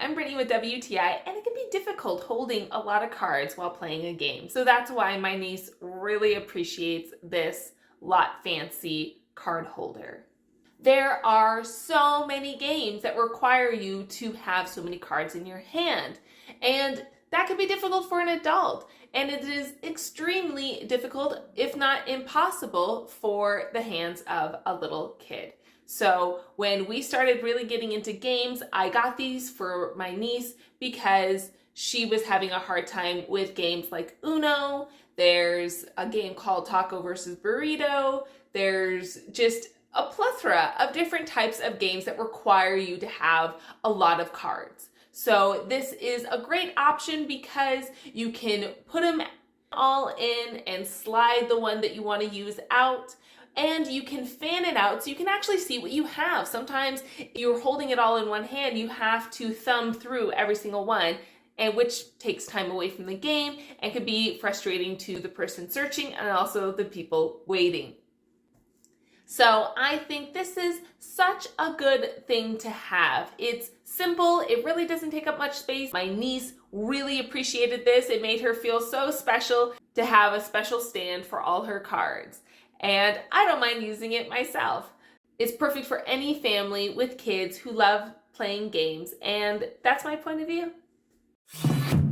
I'm Brittany with WTI, and it can be difficult holding a lot of cards while playing a game. So that's why my niece really appreciates this LotFancy card holder. There are so many games that require you to have so many cards in your hand, and that can be difficult for an adult, and it is extremely difficult, if not impossible, for the hands of a little kid. So when we started really getting into games, I got these for my niece because she was having a hard time with games like Uno. There's a game called Taco versus Burrito. There's just a plethora of different types of games that require you to have a lot of cards. So this is a great option because you can put them all in and slide the one that you want to use out. And you can fan it out so you can actually see what you have. Sometimes you're holding it all in one hand, you have to thumb through every single one, and which takes time away from the game and could be frustrating to the person searching and also the people waiting. So I think this is such a good thing to have. It's simple, it really doesn't take up much space. My niece really appreciated this. It made her feel so special to have a special stand for all her cards. And I don't mind using it myself. It's perfect for any family with kids who love playing games, and that's my point of view.